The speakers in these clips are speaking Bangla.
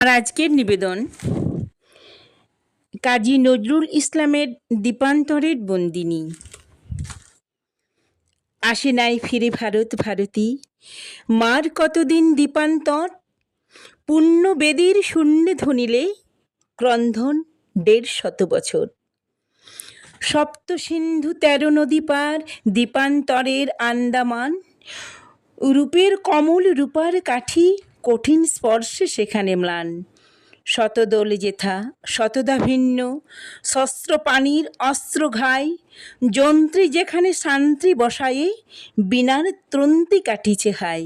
আর আজকের নিবেদন কাজী নজরুল ইসলামের দীপান্তরের বন্দিনী। আসে নাই ফিরে ভারত ভারতী, মার কতদিন দীপান্তর, পুণ্য বেদীর শূন্যে ধ্বনিলে ক্রন্ধন ১৫০ বছর। সপ্ত সিন্ধু ১৩ নদী পার, দীপান্তরের আন্দামান, রূপের কমল রূপার কাঠি, কঠিন স্পর্শে সেখানে ম্লান। শতদল যেথা শতদা ভিন্ন, শস্ত্র পানির অস্ত্র ঘাই, যন্ত্রী যেখানে শান্তি বসায়ে বিনার ত্রন্তি কাটিছে হাই।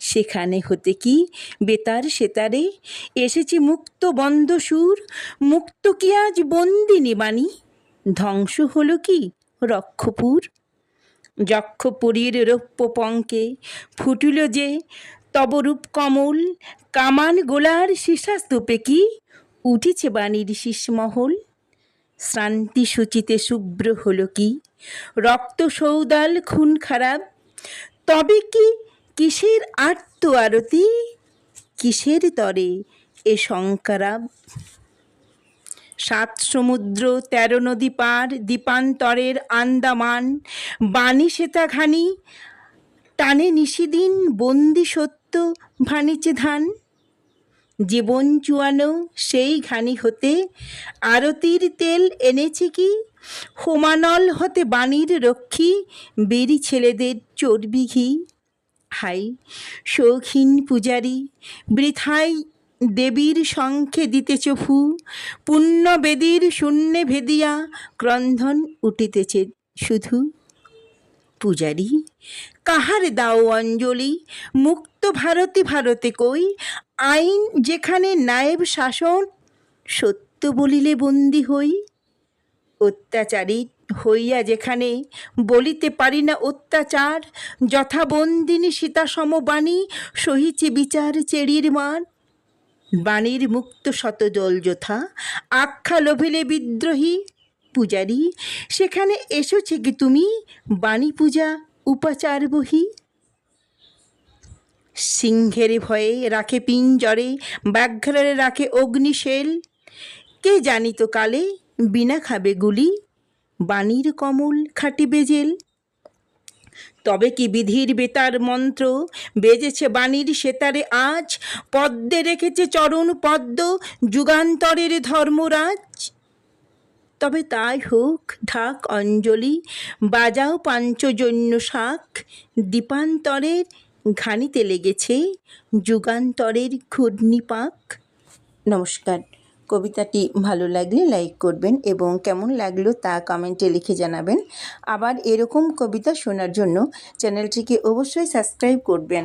সেখানে হতে কি বেতার সেতারে এসেছে মুক্ত বন্ধ সুর, মুক্ত কি আজ বন্দিনী বাণী, ধ্বংস হলো কি রক্ষপুর। যক্ষপুরীর রৌপ্য পঙ্কে ফুটিল যে তব রূপ কমল, কামান গোলার সীসা স্তূপে কি উঠিছে বাণীর শীষমহল। শ্রান্তি সূচিতে শুভ্র হলো কি রক্ত সৌদাল খুন খারাপ, তবে কি কিসের আর্ত আরতি, কিসের তরে এ শঙ্করাব। ৭ সমুদ্র ১৩ নদী পার, দীপান্তরের আন্দামান, বাণী সেতা ঘানি টানে নিশিদিন, বন্দি সত্য ভানিছে ধান। জীবন চুয়ানো সেই ঘানি হতে আরতির তেল এনেছে কি, হোমানল হতে বাণীর রক্ষী বেরি ছেলেদের চর্বি ঘি। হাই শৌখিন পূজারী, বৃথায় দেবীর শঙ্খে দিতেছ ফু, পুণ্য বেদীর শূন্যে ভেদিয়া ক্রন্ধন উঠিতেছে শুধু। পূজারী কাহার দাও অঞ্জলি, মুক্ত ভারতে ভারতে কই, আইন যেখানে নায়েব শাসন, সত্য বলিলে বন্দী হই। অত্যাচারী হইয়া যেখানে বলিতে পারি না অত্যাচার, যথা বন্দিনী সীতা সমবাণী সহিছে বিচার চেড়ির মার। বাণীর মুক্ত শতদল যথা আখ্যা লোভিলে বিদ্রোহী, পূজারী সেখানে এসেছে কি তুমি বাণী পূজা উপাচার বহি। সিংহের ভয়ে রাখে পিঞ্জরে, ব্যাঘ্রের রাখে অগ্নিশেল, কে জানিত কালে বিনা খাবে গুলি, বাণীর কমল খাটিবে জেল। তবে কি বিধির বেতার মন্ত্র বেজেছে বাণীর সেতারে আজ, পদ্মে রেখেছে চরণ পদ্ম যুগান্তরের ধর্মরাজ। তবে তাই হোক ঢাক অঞ্জলি, বাজাও পাঞ্চজন্য শাক, দীপান্তরের ঘানিতে লেগেছে যুগান্তরের ঘূর্ণিপাক। নমস্কার। কবিতাটি ভালো লাগলে লাইক করবেন এবং কেমন লাগলো তা কমেন্টে লিখে জানাবেন। আবার এরকম কবিতা শোনার জন্য চ্যানেলটিকে অবশ্যই সাবস্ক্রাইব করবেন।